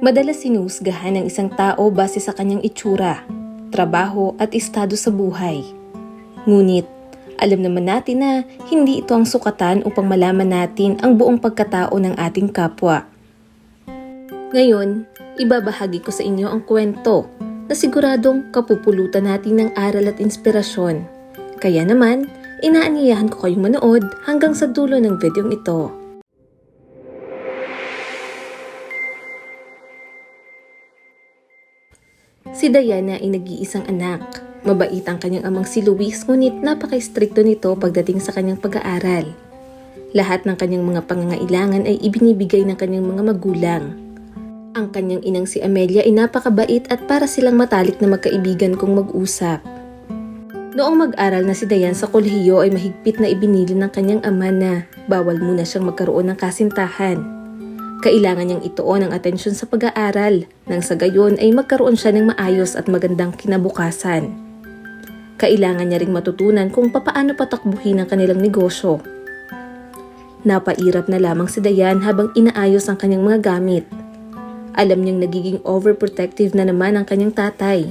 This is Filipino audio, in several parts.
Madalas sinuhusgahan ng isang tao base sa kanyang itsura, trabaho at estado sa buhay. Ngunit, alam naman natin na hindi ito ang sukatan upang malaman natin ang buong pagkatao ng ating kapwa. Ngayon, ibabahagi ko sa inyo ang kwento na siguradong kapupulutan natin ng aral at inspirasyon. Kaya naman, inaanyayahan ko kayong manood hanggang sa dulo ng videong ito. Si Diana ay nag-iisang anak. Mabait ang kanyang amang si Luis, ngunit napaka-istrikto nito pagdating sa kanyang pag-aaral. Lahat ng kanyang mga pangangailangan ay ibinibigay ng kanyang mga magulang. Ang kanyang inang si Amelia ay napakabait at para silang matalik na magkaibigan kung mag-usap. Noong mag-aral na si Diana sa kolehiyo ay mahigpit na ibinili ng kanyang ama na bawal muna siyang magkaroon ng kasintahan. Kailangan niyang ituon ang atensyon sa pag-aaral nang sa gayon ay magkaroon siya ng maayos at magandang kinabukasan. Kailangan niya ring matutunan kung papaano patakbuhin ang kanilang negosyo. Napairap na lamang si Diane habang inaayos ang kanyang mga gamit. Alam niyang nagiging overprotective na naman ang kanyang tatay.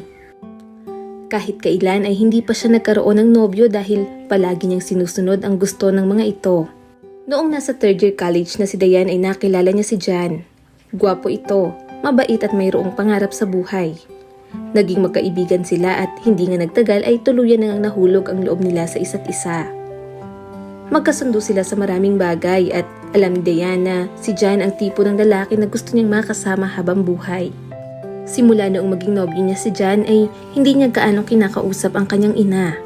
Kahit kailan ay hindi pa siya nagkaroon ng nobyo dahil palagi niyang sinusunod ang gusto ng mga ito. Noong nasa third year college na si Diane ay nakilala niya si John. Gwapo ito, mabait at mayroong pangarap sa buhay. Naging magkaibigan sila at hindi nga nagtagal ay tuluyan nang nahulog ang loob nila sa isa't isa. Magkasundo sila sa maraming bagay at alam ni Diane na si John ang tipo ng lalaki na gusto niyang makasama habang buhay. Simula noong maging nobyo niya si John ay hindi niya gaanong kinakausap ang kanyang ina.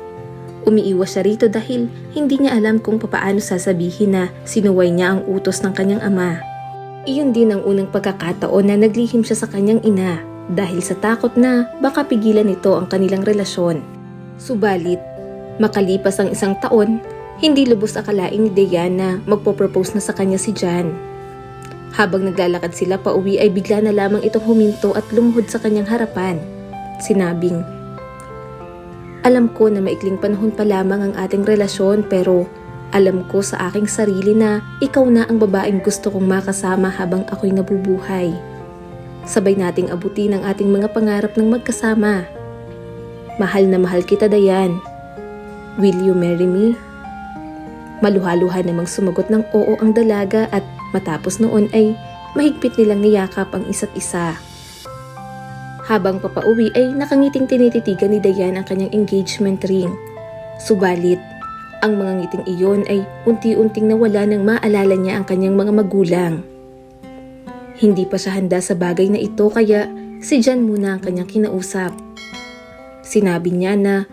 Umiiwas siya rito dahil hindi niya alam kung papaano sasabihin na sinuway niya ang utos ng kanyang ama. Iyon din ang unang pagkakataon na naglihim siya sa kanyang ina dahil sa takot na baka pigilan nito ang kanilang relasyon. Subalit, makalipas ang isang taon, hindi lubos akalain ni Diane na magpo-propose na sa kanya si John. Habang naglalakad sila pa uwi ay bigla na lamang itong huminto at lumuhod sa kanyang harapan. Sinabing, "Alam ko na maikling panahon pa lamang ang ating relasyon pero alam ko sa aking sarili na ikaw na ang babaeng gusto kong makasama habang ako'y nabubuhay. Sabay nating abutin ang ating mga pangarap ng magkasama. Mahal na mahal kita, Diane. Will you marry me?" Maluha-luha namang sumagot ng oo ang dalaga at matapos noon ay mahigpit nilang niyakap ang isa't isa. Habang papauwi ay nakangiting tinititigan ni Diane ang kanyang engagement ring. Subalit, ang mga ngiting iyon ay unti-unting nawala nang maalala niya ang kanyang mga magulang. Hindi pa siya handa sa bagay na ito kaya si John muna ang kanyang kinausap. Sinabi niya na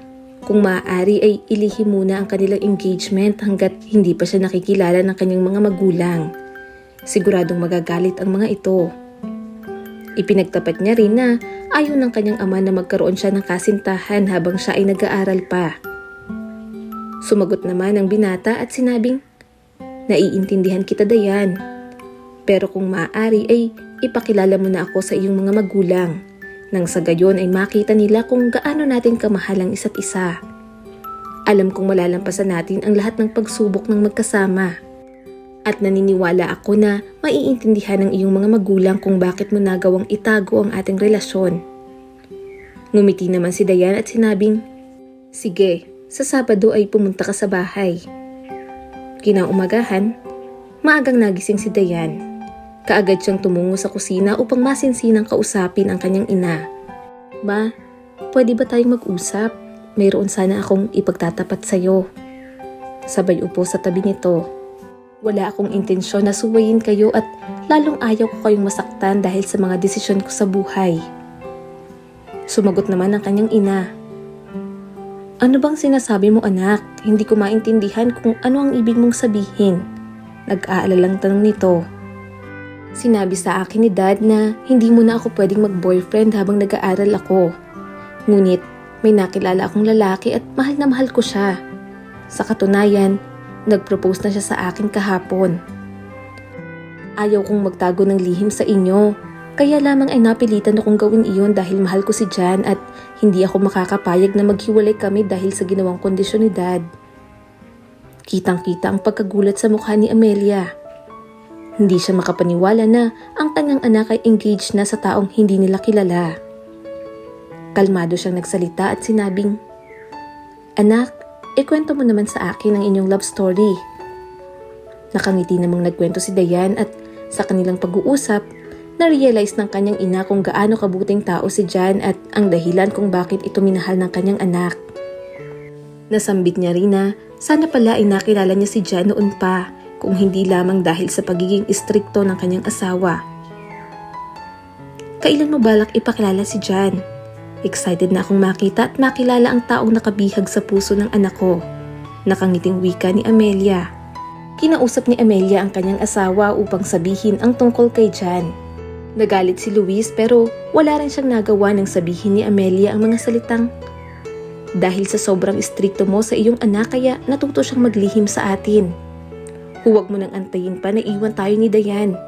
kung maaari ay ilihim muna ang kanilang engagement hanggat hindi pa siya nakikilala ng kanyang mga magulang. Siguradong magagalit ang mga ito. Ipinagtapat niya rin na ayaw ng kanyang ama na magkaroon siya ng kasintahan habang siya ay nag-aaral pa. Sumagot naman ang binata at sinabing, "Naiintindihan kita, Diane. Pero kung maaari ay ipakilala mo na ako sa iyong mga magulang. Nang sa gayon ay makita nila kung gaano natin kamahal ang isa't isa. Alam kong malalampasan natin ang lahat ng pagsubok ng magkasama. At naniniwala ako na maiintindihan ng iyong mga magulang kung bakit mo nagawang itago ang ating relasyon." Ngumiti naman si Diane at sinabing, "Sige, sa Sabado ay pumunta ka sa bahay." Kinaumagahan, maagang nagising si Diane. Kaagad siyang tumungo sa kusina upang masinsinang kausapin ang kanyang ina. "Ma, pwede ba tayong mag-usap? Mayroon sana akong ipagtatapat sa'yo." Sabay upo sa tabi nito. "Wala akong intensyon na suwayin kayo at lalong ayaw ko kayong masaktan dahil sa mga desisyon ko sa buhay." Sumagot naman ang kanyang ina. "Ano bang sinasabi mo, anak? Hindi ko maintindihan kung ano ang ibig mong sabihin." Nag-aalalang tanong nito. "Sinabi sa akin ni Dad na hindi mo na ako pwedeng mag-boyfriend habang nag-aaral ako. Ngunit may nakilala akong lalaki at mahal na mahal ko siya. Sa katunayan, nag-propose na siya sa akin kahapon. Ayaw kong magtago ng lihim sa inyo, kaya lamang ay napilitan akong gawin iyon dahil mahal ko si John at hindi ako makakapayag na maghiwalay kami dahil sa ginawang kondisyon ni Dad." Kitang-kita ang pagkagulat sa mukha ni Amelia. Hindi siya makapaniwala na ang kanyang anak ay engaged na sa taong hindi nila kilala. Kalmado siyang nagsalita at sinabing, "Anak, ikwento mo naman sa akin ang inyong love story." Nakangiti namang nagkwento si Dayan at sa kanilang pag-uusap, na-realize ng kanyang ina kung gaano kabuting tao si Jan at ang dahilan kung bakit ito minahal ng kanyang anak. Nasambit niya rin na sana pala ay nakilala niya si Jan noon pa, kung hindi lamang dahil sa pagiging istrikto ng kanyang asawa. "Kailan mo balak ipakilala si Jan? Excited na akong makita at makilala ang taong nakabihag sa puso ng anak ko." Nakangiting wika ni Amelia. Kinausap ni Amelia ang kanyang asawa upang sabihin ang tungkol kay Jan. Nagalit si Luis pero wala rin siyang nagawa nang sabihin ni Amelia ang mga salitang, "Dahil sa sobrang istrikto mo sa iyong anak kaya natuto siyang maglihim sa atin. Huwag mo nang antayin pa na iwan tayo ni Dayan.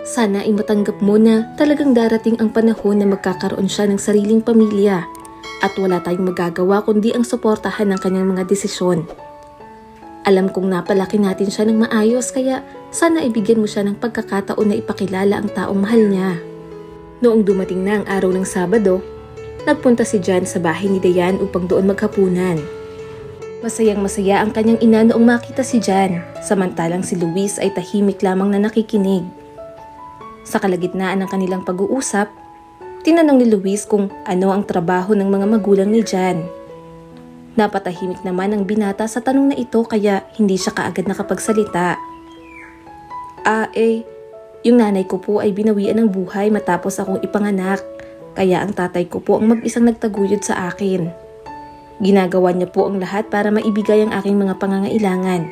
Sana ay matanggap mo na talagang darating ang panahon na magkakaroon siya ng sariling pamilya at wala tayong magagawa kundi ang suportahan ng kanyang mga desisyon. Alam kong napalaki natin siya ng maayos kaya sana ibigyan mo siya ng pagkakataon na ipakilala ang taong mahal niya." Noong dumating na ang araw ng Sabado, nagpunta si Jan sa bahay ni Dayan upang doon maghapunan. Masayang-masaya ang kanyang ina noong makita si Jan, samantalang si Luis ay tahimik lamang na nakikinig. Sa kalagitnaan ng kanilang pag-uusap, tinanong ni Luis kung ano ang trabaho ng mga magulang ni Jan. Napatahimik naman ang binata sa tanong na ito kaya hindi siya kaagad nakapagsalita. Yung nanay ko po ay binawian ng buhay matapos akong ipanganak, kaya ang tatay ko po ang mag-isang nagtaguyod sa akin. Ginagawa niya po ang lahat para maibigay ang aking mga pangangailangan."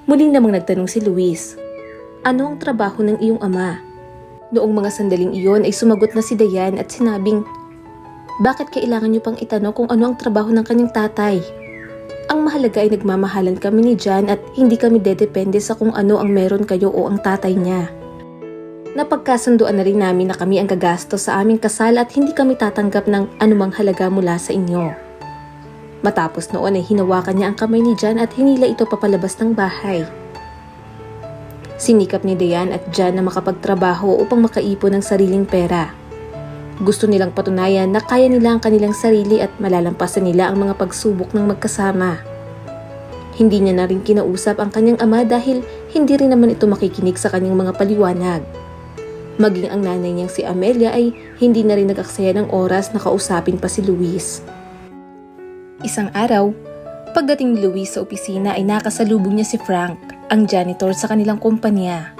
Muling namang nagtanong si Luis, "Ano ang trabaho ng iyong ama?" Noong mga sandaling iyon ay sumagot na si Dayan at sinabing, "Bakit kailangan niyo pang itanong kung ano ang trabaho ng kanyang tatay? Ang mahalaga ay nagmamahalan kami ni Jan at hindi kami dedepende sa kung ano ang meron kayo o ang tatay niya. Napagkasunduan na rin namin na kami ang gagastos sa aming kasal at hindi kami tatanggap ng anumang halaga mula sa inyo." Matapos noon ay hinawakan niya ang kamay ni Jan at hinila ito papalabas ng bahay. Sinikap ni Dayan at Jan na makapagtrabaho upang makaipon ng sariling pera. Gusto nilang patunayan na kaya nila ang kanilang sarili at malalampasan nila ang mga pagsubok ng magkasama. Hindi niya na rin kinausap ang kanyang ama dahil hindi rin naman ito makikinig sa kanyang mga paliwanag. Maging ang nanay niyang si Amelia ay hindi na rin nag-aksaya ng oras na kausapin pa si Luis. Isang araw, pagdating ni Luis sa opisina ay nakasalubong niya si Frank, ang janitor sa kanilang kumpanya.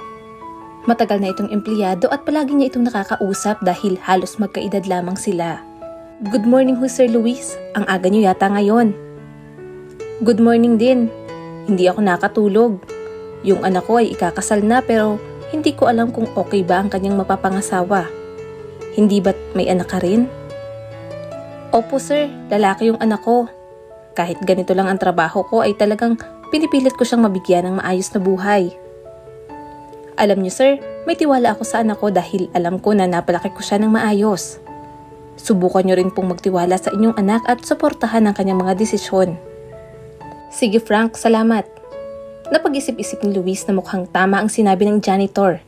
Matagal na itong empleyado at palagi niya itong nakakausap dahil halos magkaedad lamang sila. "Good morning ho Sir Luis, ang aga niyo yata ngayon." "Good morning din. Hindi ako nakatulog. Yung anak ko ay ikakasal na pero hindi ko alam kung okay ba ang kanyang mapapangasawa. Hindi ba't may anak ka rin?" "Opo sir, lalaki yung anak ko. Kahit ganito lang ang trabaho ko ay talagang pinipilit ko siyang mabigyan ng maayos na buhay. Alam niyo sir, may tiwala ako sa anak ko dahil alam ko na napalaki ko siya ng maayos. Subukan niyo rin pong magtiwala sa inyong anak at suportahan ang kanyang mga desisyon." "Sige Frank, salamat." Napag-isip-isip ni Luis na mukhang tama ang sinabi ng janitor.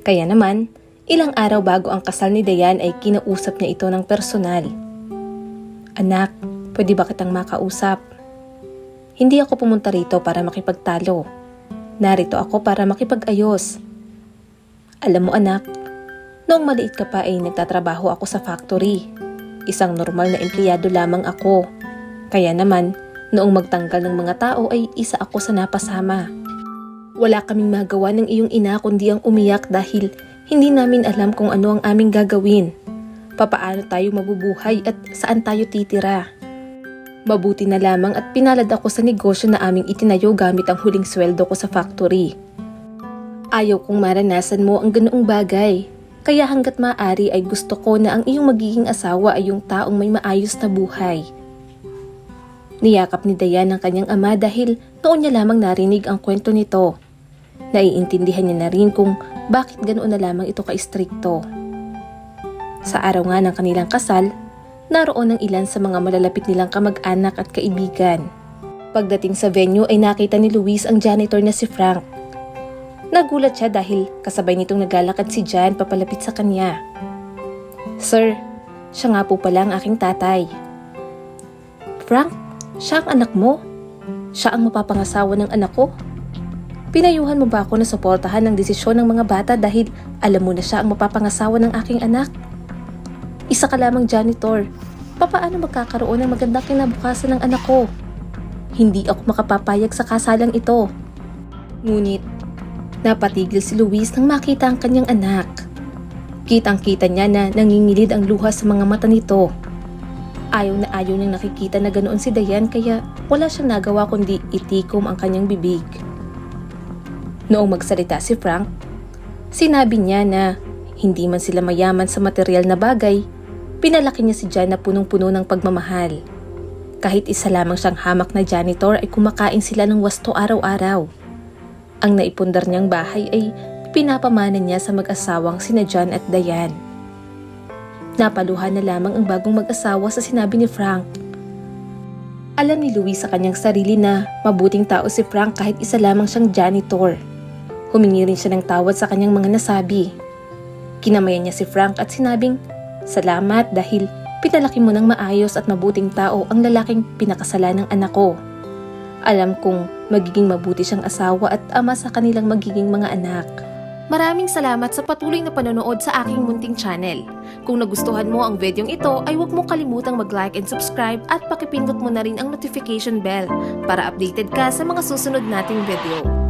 Kaya naman, ilang araw bago ang kasal ni Dayan ay kinausap niya ito ng personal. "Anak, pwede ba kitang makausap? Hindi ako pumunta rito para makipagtalo. Narito ako para makipag-ayos. Alam mo anak, noong maliit ka pa ay nagtatrabaho ako sa factory. Isang normal na empleyado lamang ako. Kaya naman, noong magtanggal ng mga tao ay isa ako sa napasama. Wala kaming magawa ng iyong ina kundi ang umiyak dahil hindi namin alam kung ano ang aming gagawin. Papaano tayo mabubuhay at saan tayo titira? Mabuti na lamang at pinalad ako sa negosyo na aming itinayo gamit ang huling sweldo ko sa factory. Ayaw kong maranasan mo ang ganoong bagay. Kaya hanggat maaari ay gusto ko na ang iyong magiging asawa ay yung taong may maayos na buhay." Niyakap ni Dayan ang kanyang ama dahil noon niya lamang narinig ang kwento nito. Naiintindihan niya na rin kung bakit ganoon na lamang ito ka-istrikto. Sa araw nga ng kanilang kasal, naroon ang ilan sa mga malalapit nilang kamag-anak at kaibigan. Pagdating sa venue ay nakita ni Luis ang janitor na si Frank. Nagulat siya dahil kasabay nitong naglalakad si John papalapit sa kanya. Sir, siya nga po pala ang aking tatay. Frank, siya ang anak mo? Siya ang mapapangasawa ng anak ko? Pinayuhan mo ba ako na suportahan ang desisyon ng mga bata dahil alam mo na siya ang mapapangasawa ng aking anak? Isa ka lamang janitor. Papaano magkakaroon ng magandang kinabukasan ng anak ko? Hindi ako makapapayag sa kasalang ito. Ngunit, napatigil si Luis nang makita ang kanyang anak. Kitang-kita niya na nangingilid ang luha sa mga mata nito. Ayaw na ayaw niyang nakikita na ganoon si Dayan kaya wala siyang nagawa kundi itikom ang kanyang bibig. Noong magsalita si Frank, sinabi niya na hindi man sila mayaman sa material na bagay, pinalaki niya si John na punong-puno ng pagmamahal. Kahit isa lamang siyang hamak na janitor ay kumakain sila ng wasto araw-araw. Ang naipundar niyang bahay ay pinapamana niya sa mag-asawang sina John at Dayan. Napaluha na lamang ang bagong mag-asawa sa sinabi ni Frank. Alam ni Luis sa kanyang sarili na mabuting tao si Frank kahit isa lamang siyang janitor. Humingi rin siya ng tawad sa kanyang mga nasabi. Kinamayan niya si Frank at sinabing, "Salamat dahil pinalaki mo ng maayos at mabuting tao ang lalaking pinakasalan ng anak ko. Alam kong magiging mabuti siyang asawa at ama sa kanilang magiging mga anak." Maraming salamat sa patuloy na panonood sa aking munting channel. Kung nagustuhan mo ang videong ito ay huwag mo kalimutang mag-like and subscribe at pakipindot mo na rin ang notification bell para updated ka sa mga susunod nating video.